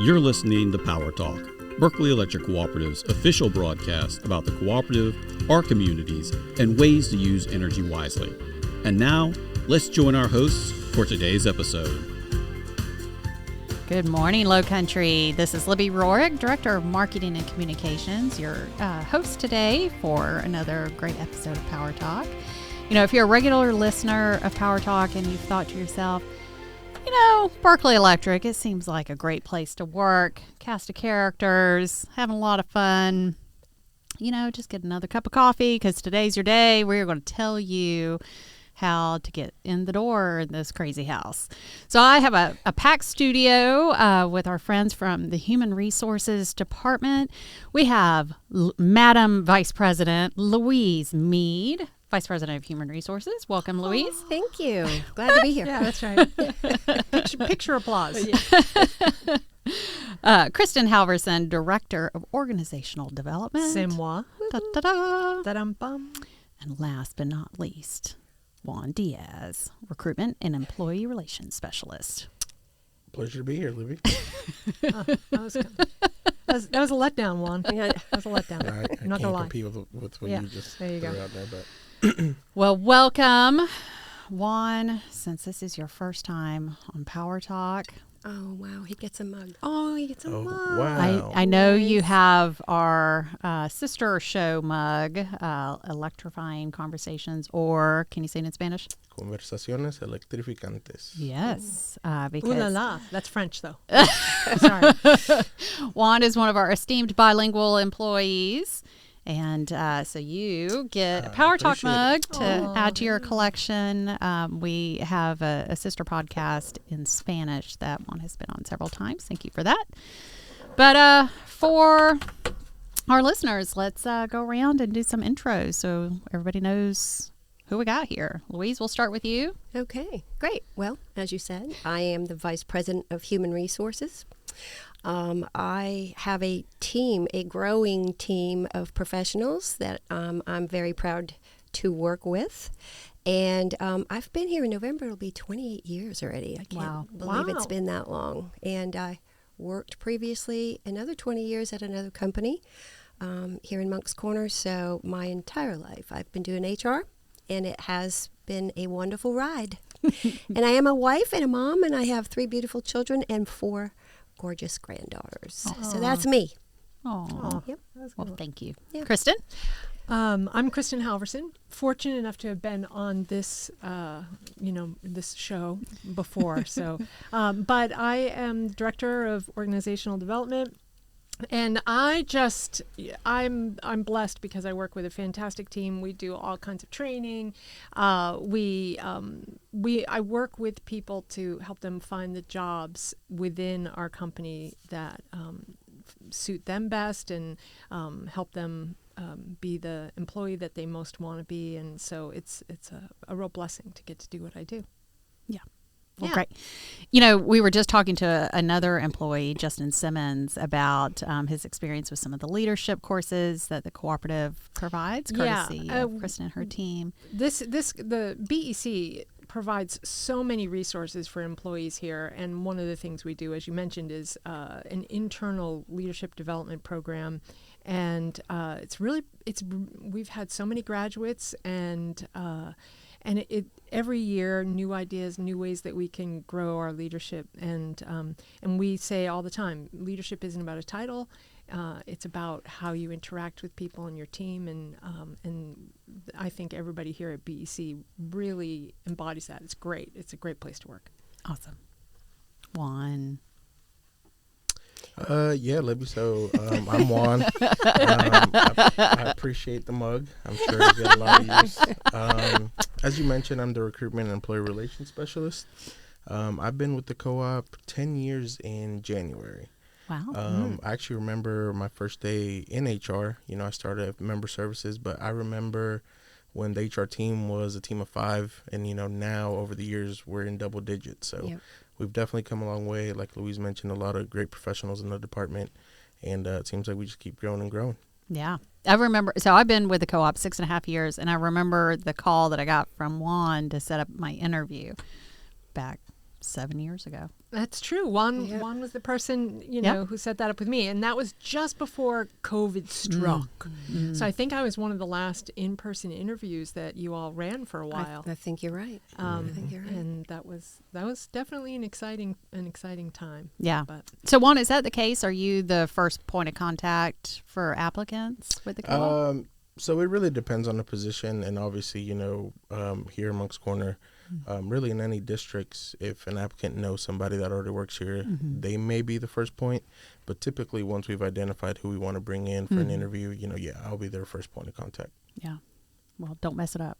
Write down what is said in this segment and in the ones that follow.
You're listening to Power Talk, Berkeley Electric Cooperative's official broadcast about the cooperative, our communities, and ways to use energy wisely. And now, let's join our hosts for today's episode. Good morning, Low Country. This is Libby Rorick, Director of Marketing and Communications, your host today for another great episode of Power Talk. You know, if you're a regular listener of Power Talk and you've thought to yourself, you know, Berkeley Electric, it seems like a great place to work, cast of characters, having a lot of fun, you know, just get another cup of coffee because today's your day. We're going to tell you how to get in the door in this crazy house. So I have a packed studio with our friends from the Human Resources Department. We have Madam Vice President Louise Mead, Vice President of Human Resources. Welcome, Louise. Oh, thank you. Glad to be here. Yeah, that's right. Picture applause. Kristen Halverson, Director of Organizational Development. C'est moi. Da-da-da. Da-dum-bum. And last but not least, Juan Diaz, Recruitment and Employee Relations Specialist. Pleasure to be here, Libby. That was a letdown, Juan. Yeah. That was a letdown. I I'm not can't gonna lie. compete with what Yeah, you just there you threw go. out there, but Well, welcome, Juan. Since this is your first time on Power Talk, Oh, wow. He gets a mug. Oh, he gets a mug. wow. I know Nice. you have our sister show mug, Electrifying Conversations, or can you say it in Spanish? Conversaciones electrificantes. Yes, Ooh la because la. That's French, though. Sorry. Juan is one of our esteemed bilingual employees. And so you get a Power Talk appreciate mug it. to add to your collection. We have a sister podcast in Spanish that Juan has been on several times. Thank you for that. But for our listeners, let's go around and do some intros so everybody knows who we got here. Louise, we'll start with you. Okay, great. Well, as you said, I am the Vice President of Human Resources. I have a growing team of professionals that I'm very proud to work with. And I've been here in November. It'll be 28 years already. I Wow. can't believe Wow. it's been that long. And I worked previously another 20 years at another company here in Moncks Corner. So my entire life I've been doing HR, and it has been a wonderful ride. And I am a wife and a mom, and I have 3 beautiful children and 4 gorgeous granddaughters. So that's me. Oh, Yep. well, thank you. Yeah. Kristen? I'm Kristen Halverson. Fortunate enough to have been on this, this show before. So, but I am Director of Organizational Development. And I'm blessed because I work with a fantastic team. We do all kinds of training. I work with people to help them find the jobs within our company that suit them best and help them be the employee that they most want to be. And so it's a real blessing to get to do what I do. Yeah. Well, Yeah. great. You know, we were just talking to another employee, Justin Simmons, about his experience with some of the leadership courses that the cooperative provides, courtesy of Kristen and her team. The BEC provides so many resources for employees here, and one of the things we do, as you mentioned, is an internal leadership development program, and we've had so many graduates, and it every year, new ideas, new ways that we can grow our leadership. And we say all the time, leadership isn't about a title. It's about how you interact with people in your team. And I think everybody here at BEC really embodies that. It's great. It's a great place to work. Awesome. Juan. Yeah, Libby. So I'm Juan. I appreciate the mug. I'm sure I get a lot of use. As you mentioned, I'm the Recruitment and Employee Relations Specialist. I've been with the co-op 10 years in January. Wow. I actually remember my first day in HR. You know, I started at member services, but I remember when the HR team was a team of 5, and now over the years we're in double digits. So Yep. we've definitely come a long way. Like Louise mentioned, a lot of great professionals in the department, and it seems like we just keep growing and growing. Yeah. I remember, so I've been with the co-op 6.5 years, and I remember the call that I got from Juan to set up my interview back 7 years ago. That's true. Juan was the person, who set that up with me. And that was just before COVID struck. So I think I was one of the last in-person interviews that you all ran for a while. I think you're right. And that was definitely an exciting time. Yeah. But so Juan, is that the case? Are you the first point of contact for applicants with the co-op? So it really depends on the position, and obviously, here in Moncks Corner, really in any districts, if an applicant knows somebody that already works here, they may be the first point. But typically, once we've identified who we want to bring in for an interview, I'll be their first point of contact. Yeah. Well, don't mess it up.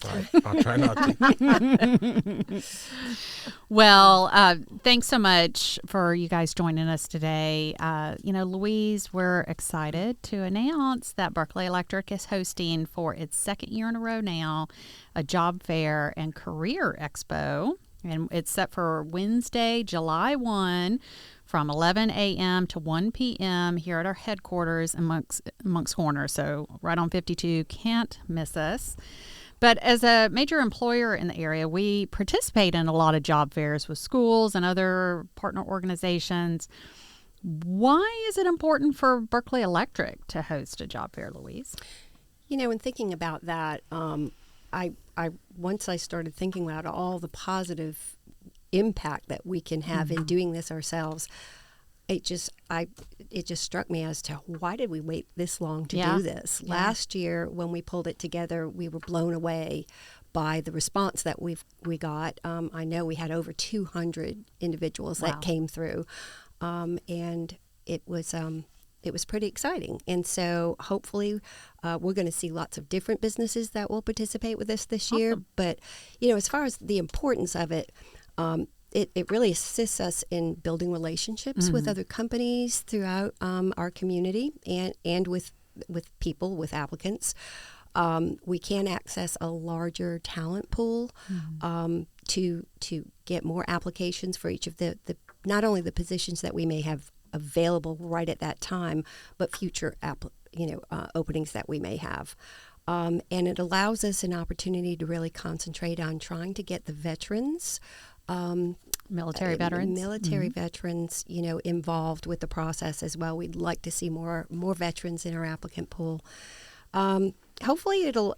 All right. I'll try not to. Well, thanks so much for you guys joining us today. Louise, we're excited to announce that Berkeley Electric is hosting for its second year in a row now a job fair and career expo. And it's set for Wednesday, July 1 from 11 a.m. to 1 p.m. here at our headquarters in Moncks Corner. So right on 52, can't miss us. But as a major employer in the area, we participate in a lot of job fairs with schools and other partner organizations. Why is it important for Berkeley Electric to host a job fair, Louise? In thinking about that, once I started thinking about all the positive impact that we can have in doing this ourselves, it just struck me as to why did we wait this long to do this? Yeah. Last year when we pulled it together, we were blown away by the response that we got. I know we had over 200 individuals that came through, and it was pretty exciting. And so hopefully we're going to see lots of different businesses that will participate with us this year. But as far as the importance of it, it really assists us in building relationships with other companies throughout our community and with people, with applicants. We can access a larger talent pool to get more applications for each of the not only the positions that we may have available right at that time, but future openings that we may have. And it allows us an opportunity to really concentrate on trying to get the veterans, military veterans, involved with the process as well. We'd like to see more veterans in our applicant pool. Hopefully it'll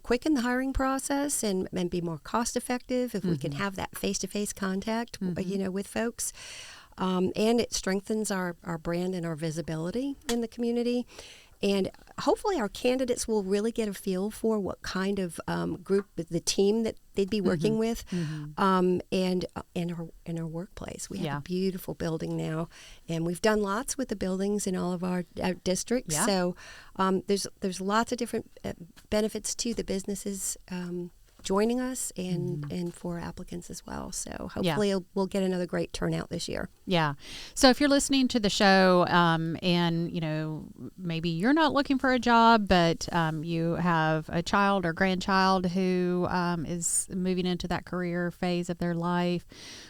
quicken the hiring process and be more cost effective if we can have that face-to-face contact, with folks. And it strengthens our brand and our visibility in the community. And hopefully our candidates will really get a feel for what kind of group, the team that they'd be working with, and in our workplace. We have a beautiful building now, and we've done lots with the buildings in all of our districts. Yeah. So there's lots of different benefits to the businesses joining us and for applicants as well. So hopefully we'll get another great turnout this year. Yeah. So if you're listening to the show and, maybe you're not looking for a job, but you have a child or grandchild who is moving into that career phase of their life,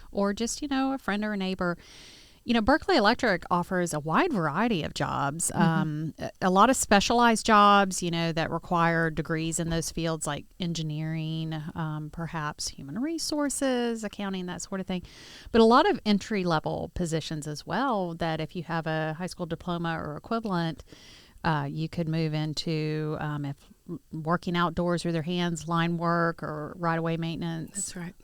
or just, a friend or a neighbor, Berkeley Electric offers a wide variety of jobs, a lot of specialized jobs, that require degrees in those fields like engineering, perhaps human resources, accounting, that sort of thing. But a lot of entry-level positions as well that if you have a high school diploma or equivalent, you could move into if working outdoors with your hands, line work or right-of-way maintenance. That's right.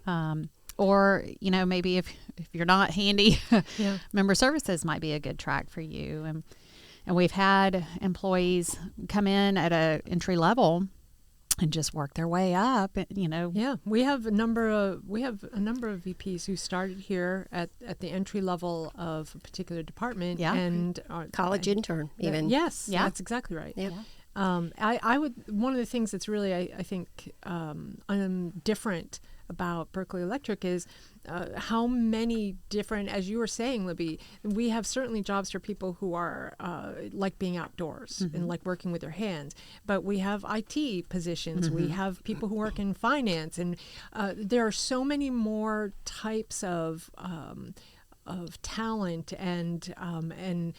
Or, maybe if you're not handy, member services might be a good track for you. And we've had employees come in at a entry level and just work their way up, Yeah, we have a number of VPs who started here at the entry level of a particular department. Yeah. And college intern even. Yes, that's exactly right. Yeah. I would, one of the things that's really, I think, different about Berkeley Electric is how many different, as you were saying, Libby, we have certainly jobs for people who are like being outdoors and like working with their hands, but we have IT positions, we have people who work in finance, and there are so many more types of talent and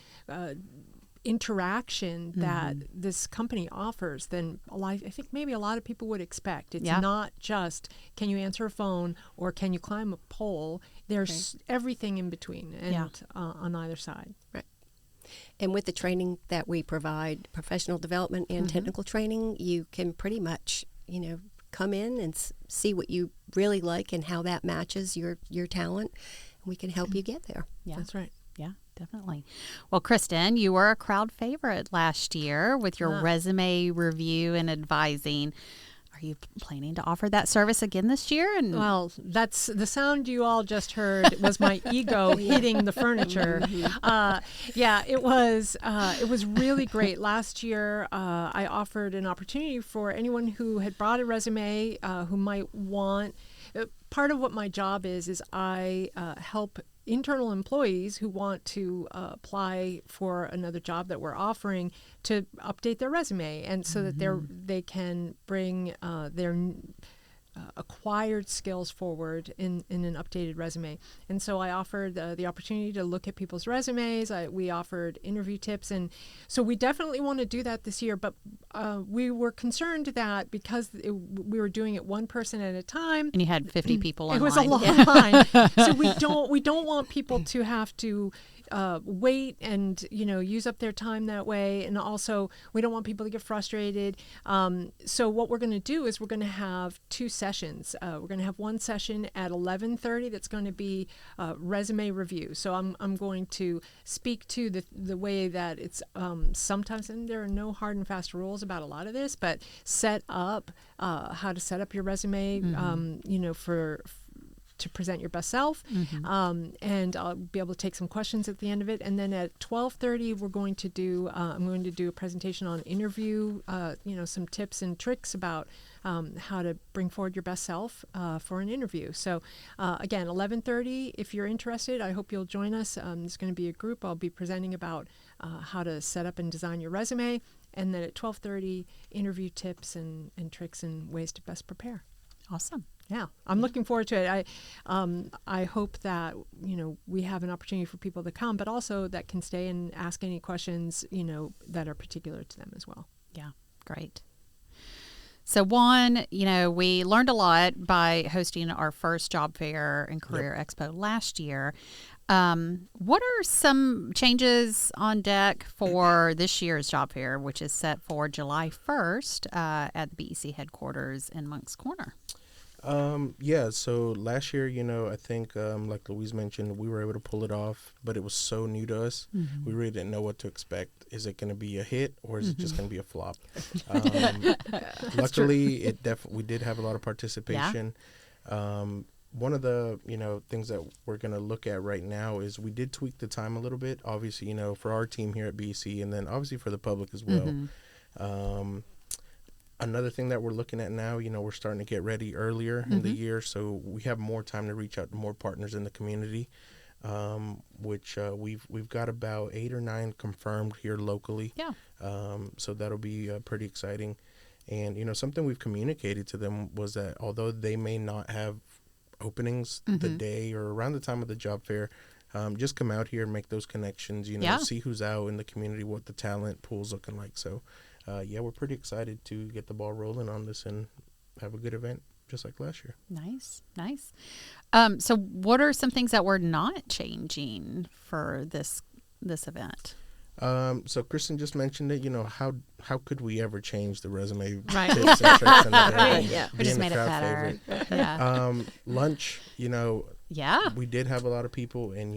interaction that this company offers than I think maybe a lot of people would expect. It's Yeah. not just can you answer a phone or can you climb a pole. There's everything in between and on either side. Right. And with the training that we provide, professional development and technical training, you can pretty much, come in and see what you really like and how that matches your talent. And we can help you get there. Yeah. That's right. Yeah, definitely. Well, Kristen, you were a crowd favorite last year with your resume review and advising. Are you planning to offer that service again this year? And well, that's the sound you all just heard was my ego hitting the furniture. It was really great. Last year, I offered an opportunity for anyone who had brought a resume who might want. Part of what my job is I help internal employees who want to apply for another job that we're offering to update their resume, and so that they can bring their acquired skills forward in an updated resume. And so I offered the opportunity to look at people's resumes. We offered interview tips, and so we definitely want to do that this year. But we were concerned that because we were doing it one person at a time, you had 50 people online. it was a long line. So we don't want people to have to wait and use up their time that way, and also we don't want people to get frustrated. So what we're going to do is we're going to have two sessions. We're going to have one session at 11:30 that's going to be resume review. So I'm going to speak to the way that it's sometimes, and there are no hard and fast rules about a lot of this, but set up how to set up your resume, to present your best self, and I'll be able to take some questions at the end of it. And then at 12:30, I'm going to do a presentation on interview, some tips and tricks about how to bring forward your best self for an interview. So again, 11:30, if you're interested, I hope you'll join us. There's going to be a group. I'll be presenting about how to set up and design your resume. And then at 12:30, interview tips and tricks and ways to best prepare. Awesome. Yeah, I'm looking forward to it. I hope that we have an opportunity for people to come, but also that can stay and ask any questions that are particular to them as well. Yeah, great. So one, we learned a lot by hosting our first job fair and career expo last year. What are some changes on deck for this year's job fair, which is set for July 1st at the BEC headquarters in Moncks Corner? So last year, I think, like Louise mentioned, we were able to pull it off, but it was so new to us. We really didn't know what to expect. Is it going to be a hit or is it just going to be a flop? Luckily, we did have a lot of participation. One of the, things that we're going to look at right now is we did tweak the time a little bit, obviously, for our team here at BEC, and then obviously for the public as well. Another thing that we're looking at now, we're starting to get ready earlier in the year, so we have more time to reach out to more partners in the community, which we've got about 8 or 9 confirmed here locally. Yeah. So that'll be pretty exciting. And, something we've communicated to them was that although they may not have openings the day or around the time of the job fair, just come out here and make those connections, see who's out in the community, what the talent pool's looking like. So we're pretty excited to get the ball rolling on this and have a good event just like last year. Nice. So what are some things that we're not changing for this event? So Kristen just mentioned it, how could we ever change the resume Right. tips and tricks and the We just made it better. favorite. Yeah. Lunch, Yeah. we did have a lot of people, and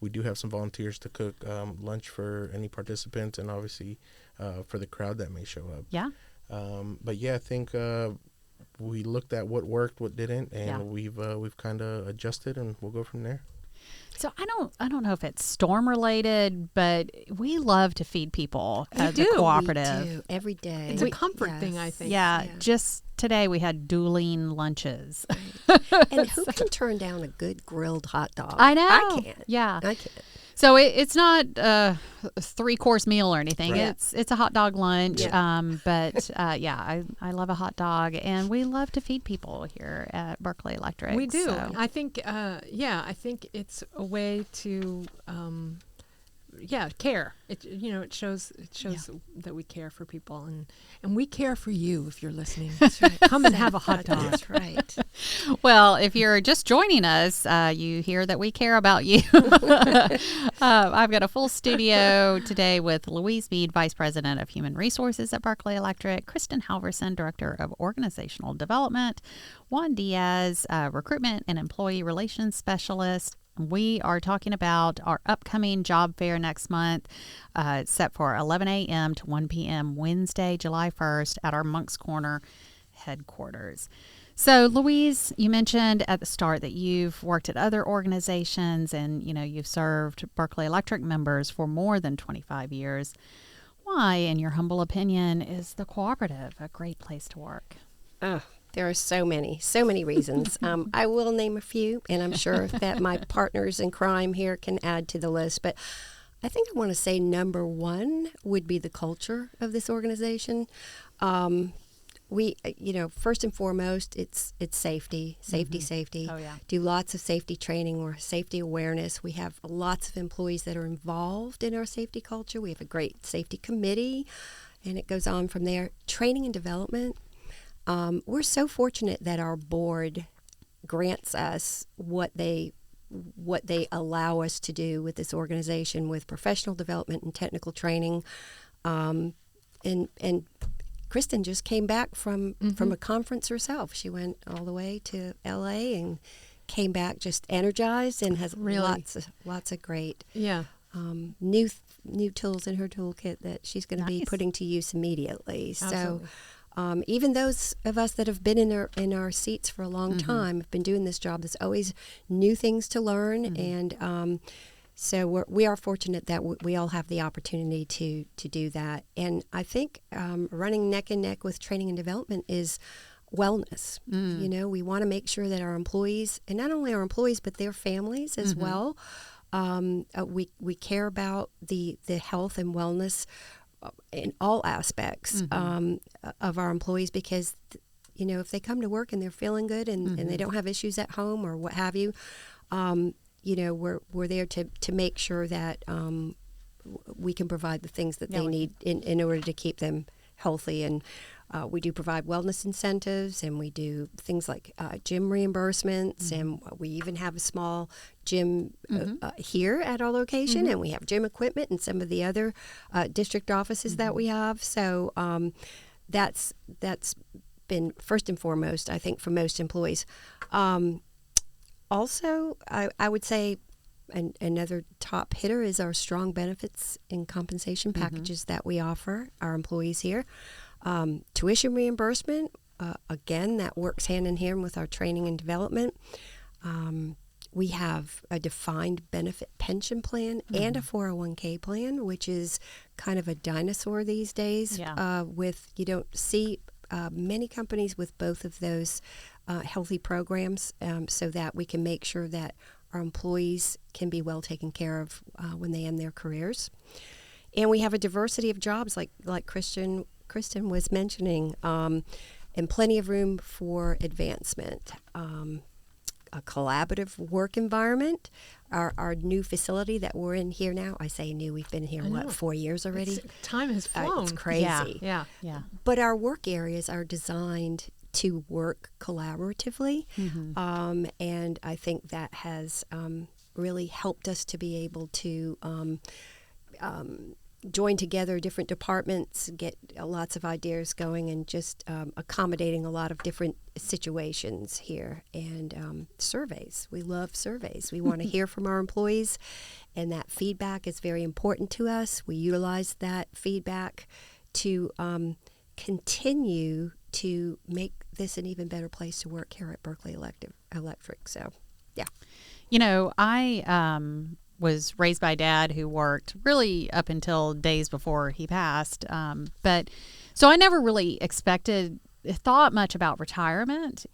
we do have some volunteers to cook lunch for any participants, and obviously for the crowd that may show up. Yeah. But I think we looked at what worked, what didn't, and we've kind of adjusted, and we'll go from there. So I don't know if it's storm related, but we love to feed people at the cooperative. We do every day. It's a comfort thing, I think. Yeah, just today we had dueling lunches. And who can turn down a good grilled hot dog? I know. I can't. Yeah. I can't. So it's not a 3-course meal or anything. Right. It's a hot dog lunch. Yeah. But I love a hot dog, and we love to feed people here at Berkeley Electric. We do. So. I think I think it's a way to care. It shows that we care for people, and we care for you if you're listening. That's right. Come and have a hot dog. That's right. Well, if you're just joining us, you hear that we care about you. I've got a full studio today with Louise Mead, Vice President of Human Resources at Berkeley Electric, Kristen Halverson, Director of Organizational Development, Juan Diaz, Recruitment and Employee Relations Specialist. We are talking about our upcoming job fair next month, set for 11 a.m. to 1 p.m. Wednesday, July 1st at our Moncks Corner headquarters. So, Louise, you mentioned at the start that you've worked at other organizations and, you've served Berkeley Electric members for more than 25 years. Why, in your humble opinion, is the cooperative a great place to work? There are so many reasons. I will name a few, and I'm sure that my partners in crime here can add to the list. But I think I want to say number one would be the culture of this organization. We, first and foremost, it's safety. Oh, yeah. Do lots of safety training or safety awareness. We have lots of employees that are involved in our safety culture. We have a great safety committee, and it goes on from there. Training and development. We're so fortunate that our board grants us what they allow us to do with this organization, with professional development and technical training. And Kristen just came back from a conference herself. She went all the way to LA and came back just energized and has lots of great new tools in her toolkit that she's going to be putting to use immediately. Absolutely. So even those of us that have been in our seats for a long time have been doing this job. There's always new things to learn, and so we are fortunate that we all have the opportunity to do that. And I think running neck and neck with training and development is wellness. We want to make sure that our employees, and not only our employees but their families as well, we care about the health and wellness in all aspects of our employees, because if they come to work and they're feeling good and they don't have issues at home or what have you, we're there to make sure that we can provide the things that they need in order to keep them healthy. And we do provide wellness incentives, and we do things like gym reimbursements, and we even have a small gym here at our location, and we have gym equipment in some of the other district offices that we have. So that's been first and foremost, I think, for most employees. Also, I would say another top hitter is our strong benefits and compensation packages that we offer our employees here. Tuition reimbursement, again, that works hand in hand with our training and development. We have a defined benefit pension plan and a 401k plan, which is kind of a dinosaur these days. You don't see many companies with both of those healthy programs, so that we can make sure that our employees can be well taken care of when they end their careers. And we have a diversity of jobs, like Kristen was mentioning, and plenty of room for advancement. A collaborative work environment. Our new facility that we're in here now, I say new, we've been here, 4 years already? Time has flown. It's crazy. Yeah. But our work areas are designed to work collaboratively, and I think that has really helped us to be able to join together different departments, get lots of ideas going, and just accommodating a lot of different situations here. And surveys. We love surveys. We want to hear from our employees, and that feedback is very important to us. We utilize that feedback to continue to make this an even better place to work here at Berkeley Electric. So, yeah. I was raised by a dad who worked really up until days before he passed. But so I never really thought much about retirement,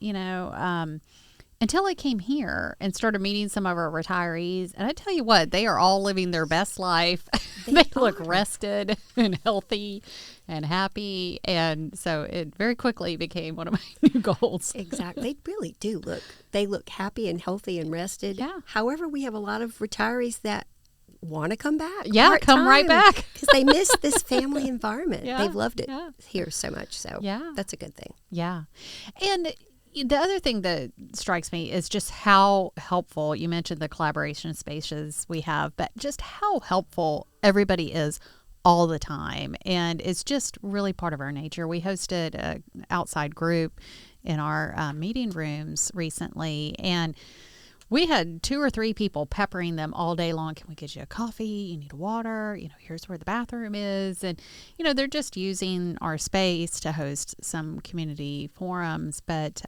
until I came here and started meeting some of our retirees. And I tell you what, they are all living their best life. They look rested and healthy and happy. And so it very quickly became one of my new goals. Exactly. They really do look happy and healthy and rested. Yeah. However, we have a lot of retirees that want to come back. Yeah, come right back. Because they miss this family environment. Yeah, They've loved it yeah. here so much. So that's a good thing. Yeah. And the other thing that strikes me is just how helpful, you mentioned the collaboration spaces we have, but just how helpful everybody is all the time. And it's just really part of our nature. We hosted an outside group in our meeting rooms recently, and we had 2 or 3 people peppering them all day long. Can we get you a coffee? You need water? Here's where the bathroom is. And, they're just using our space to host some community forums. But,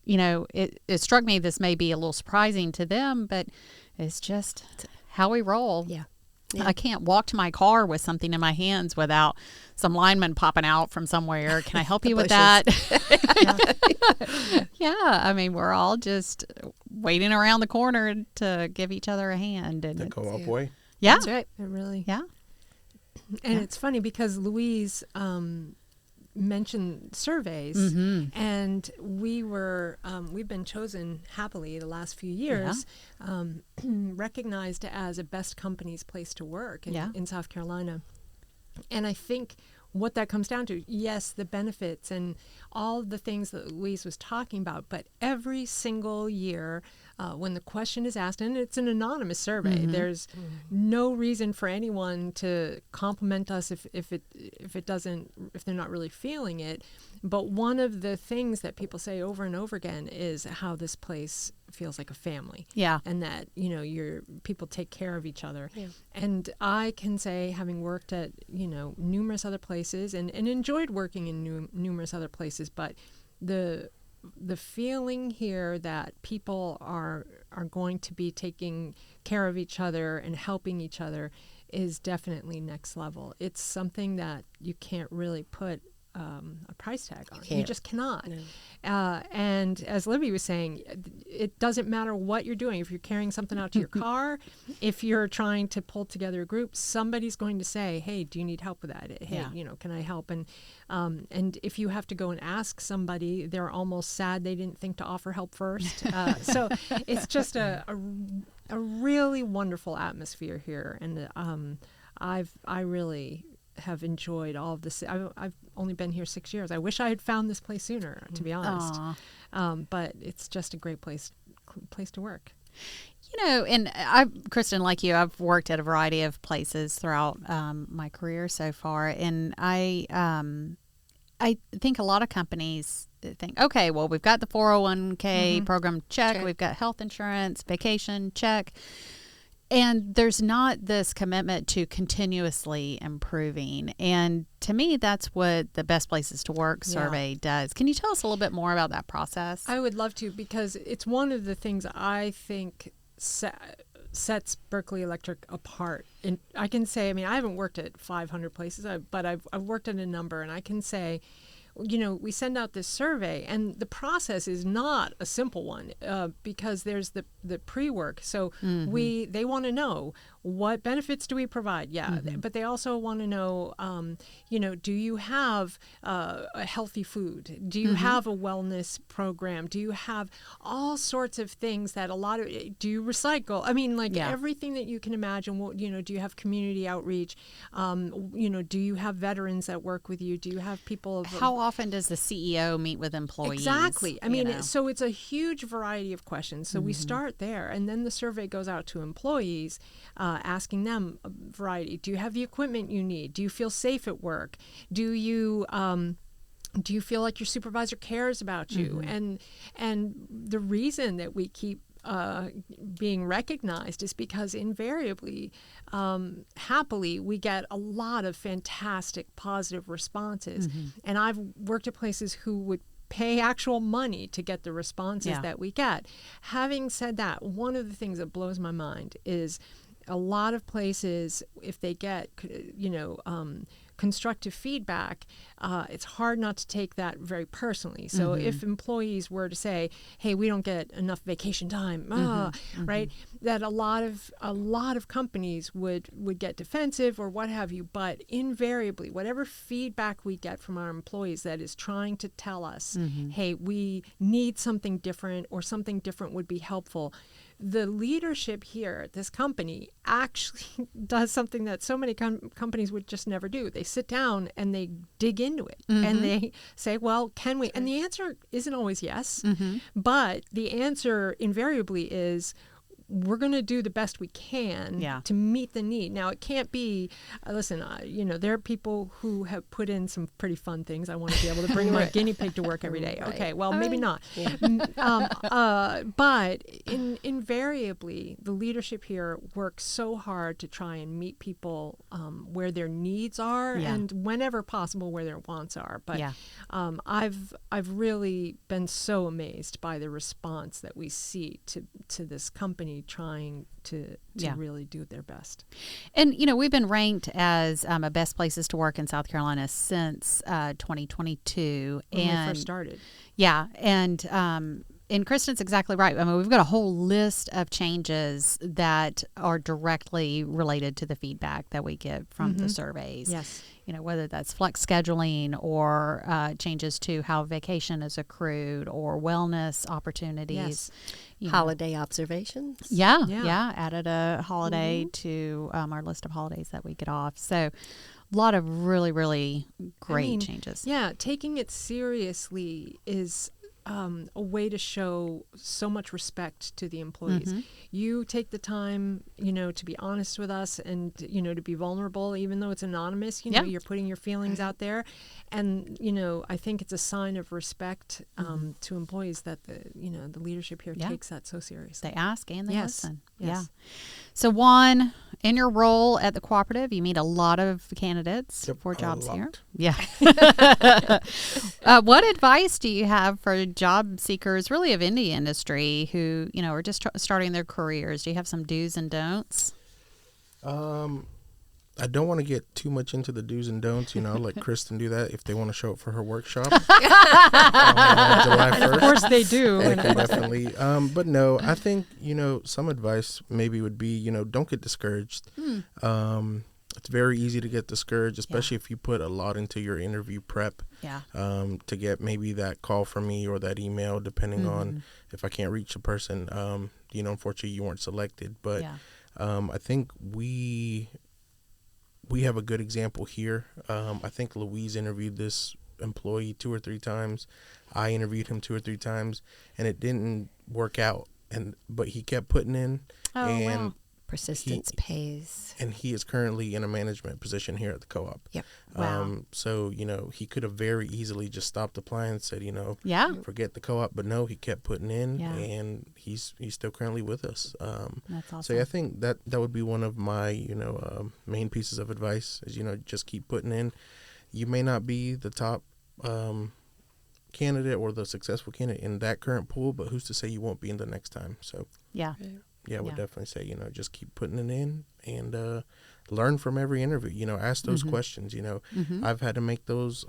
it struck me this may be a little surprising to them, but it's just how we roll. Yeah. I can't walk to my car with something in my hands without some lineman popping out from somewhere. Can I help you with that? Yeah. I mean, we're all just waiting around the corner to give each other a hand. And the co-op way. Yeah. That's right. It really. Yeah. And it's funny because Louise mentioned surveys, and we've been chosen happily the last few years, recognized as a best company's place to work in South Carolina. And I think what that comes down to, yes, the benefits and all the things that Louise was talking about, but every single year when the question is asked, and it's an anonymous survey, there's no reason for anyone to compliment us if they're not really feeling it. But one of the things that people say over and over again is how this place feels like a family. Yeah. And that, your people take care of each other. Yeah. And I can say, having worked at, numerous other places and enjoyed working in numerous other places, but the feeling here that people are going to be taking care of each other and helping each other is definitely next level. It's something that you can't really put a price tag on. You just cannot. No. And as Libby was saying, it doesn't matter what you're doing. If you're carrying something out to your car, if you're trying to pull together a group, somebody's going to say, hey, do you need help with that? Hey, can I help? And if you have to go and ask somebody, they're almost sad they didn't think to offer help first. So it's just a really wonderful atmosphere here. And I really have enjoyed all of this. I've only been here 6 years. I wish I had found this place sooner, to be honest. But it's just a great place to work. And Kristen, like you, I've worked at a variety of places throughout my career so far, and I think a lot of companies think, okay, well, we've got the 401k program, check. Sure. We've got health insurance, vacation, check. And there's not this commitment to continuously improving. And to me, that's what the Best Places to Work survey does. Can you tell us a little bit more about that process? I would love to, because it's one of the things I think sets Berkeley Electric apart. And I can say, I haven't worked at 500 places, but I've worked at a number, and I can say, we send out this survey, and the process is not a simple one because there's the pre-work. So they want to know, what benefits do we provide? But they also want to know, do you have a healthy food? Do you have a wellness program? Do you have all sorts of things that do you recycle? Everything that you can imagine. Do you have community outreach? Do you have veterans that work with you? Do you have people? How often does the CEO meet with employees? Exactly. So it's a huge variety of questions. So we start there, and then the survey goes out to employees, asking them a variety. Do you have the equipment you need? Do you feel safe at work? Do you feel like your supervisor cares about you? And the reason that we keep being recognized is because invariably, happily, we get a lot of fantastic positive responses. And I've worked at places who would pay actual money to get the responses that we get. Having said that, one of the things that blows my mind is a lot of places, if they get, constructive feedback, it's hard not to take that very personally. So if employees were to say, hey, we don't get enough vacation time, right, that a lot of companies would get defensive or what have you. But invariably, whatever feedback we get from our employees that is trying to tell us, hey, we need something different or something different would be helpful, the leadership here at this company actually does something that so many companies would just never do. They sit down and they dig into it and they say, well, can we? And the answer isn't always yes, but the answer invariably is, we're going to do the best we can to meet the need. Now, it can't be, listen, there are people who have put in some pretty fun things. I want to be able to bring my guinea pig to work every day. Right. Okay, well, maybe not. Yeah. But invariably, the leadership here works so hard to try and meet people where their needs are and whenever possible where their wants are. But I've really been so amazed by the response that we see to this company trying to really do their best. And, we've been ranked as a best places to work in South Carolina since 2022. When we first started. Yeah. And Kristen's exactly right. I mean, we've got a whole list of changes that are directly related to the feedback that we get from the surveys. Yes. Whether that's flex scheduling or changes to how vacation is accrued or wellness opportunities. Yes. Holiday observations. Yeah. Added a holiday to our list of holidays that we get off. So a lot of really, really great changes. Yeah. Taking it seriously is a way to show so much respect to the employees. You take the time, to be honest with us and, to be vulnerable, even though it's anonymous, you're putting your feelings out there. And, I think it's a sign of respect to employees that the leadership here takes that so seriously. They ask and they listen. Yes. Yeah. So Juan, in your role at the cooperative, you meet a lot of candidates for jobs here. Yeah. What advice do you have for job seekers, really of any industry, who are just starting their careers? Do you have some do's and don'ts? I don't want to get too much into the do's and don'ts. Let Kristen do that if they want to show up for her workshop. July 1st. Of course they do. They can definitely. But no, I think, some advice maybe would be, don't get discouraged. It's very easy to get discouraged, especially if you put a lot into your interview prep to get maybe that call from me or that email, depending on if I can't reach the person. Unfortunately, you weren't selected. But I think we have a good example here. I think Louise interviewed this employee 2 or 3 times. I interviewed him 2 or 3 times, and it didn't work out. But he kept putting in. Wow. Persistence pays. And he is currently in a management position here at the co-op. Yep. Wow. So, he could have very easily just stopped applying and said, forget the co-op. But no, he kept putting in, and he's still currently with us. That's awesome. So I think that would be one of my, main pieces of advice is, just keep putting in. You may not be the top candidate or the successful candidate in that current pool, but who's to say you won't be in the next time? So I would definitely say, just keep putting it in and learn from every interview. Ask those questions. I've had to make those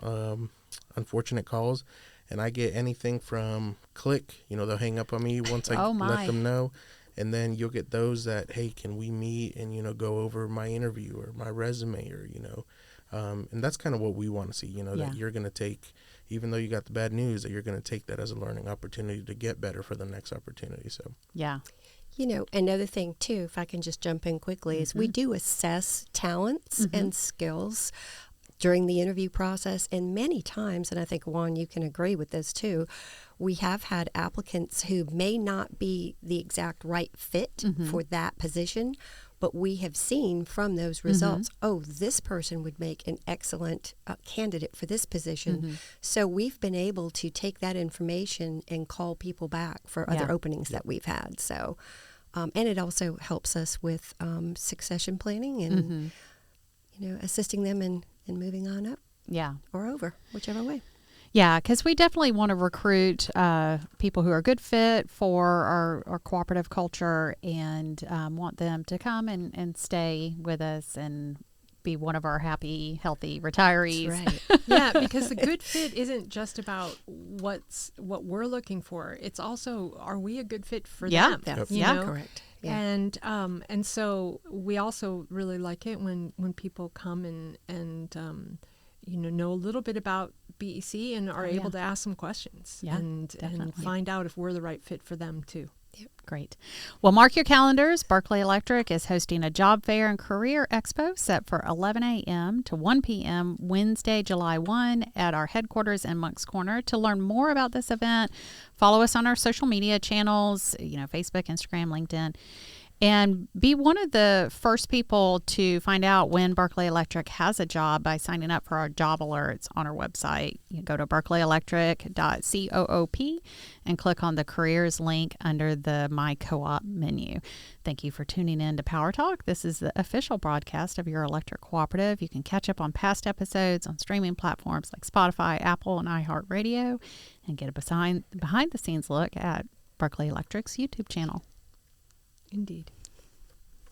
unfortunate calls, and I get anything from click. They'll hang up on me once I let them know. And then you'll get those that, hey, can we meet and, go over my interview or my resume or, and that's kind of what we want to see, that you're going to take, even though you got the bad news, that you're going to take that as a learning opportunity to get better for the next opportunity. So, Another thing, too, if I can just jump in quickly, is we do assess talents and skills during the interview process. And many times, and I think, Juan, you can agree with this, too, we have had applicants who may not be the exact right fit for that position, but we have seen from those results, this person would make an excellent candidate for this position. So we've been able to take that information and call people back for other openings that we've had. So, and it also helps us with succession planning and, assisting them in moving on up or over, whichever way. Yeah, because we definitely want to recruit people who are a good fit for our cooperative culture and want them to come and stay with us and be one of our happy, healthy retirees. That's right. Yeah, because the good fit isn't just about what we're looking for. It's also, are we a good fit for them? Correct. Yeah. And so we also really like it when people come and know a little bit about BEC and are able to ask some questions and find out if we're the right fit for them too. Great. Well, mark your calendars. Berkeley Electric is hosting a job fair and career expo set for 11 a.m. to 1 p.m. Wednesday, July 1 at our headquarters in Moncks Corner. To learn more about this event, follow us on our social media channels, Facebook, Instagram, LinkedIn. And be one of the first people to find out when Berkeley Electric has a job by signing up for our job alerts on our website. You go to berkeleyelectric.coop and click on the careers link under the My Co-op menu. Thank you for tuning in to Power Talk. This is the official broadcast of your electric cooperative. You can catch up on past episodes on streaming platforms like Spotify, Apple, and iHeartRadio, and get a behind the scenes look at Berkeley Electric's YouTube channel. Indeed.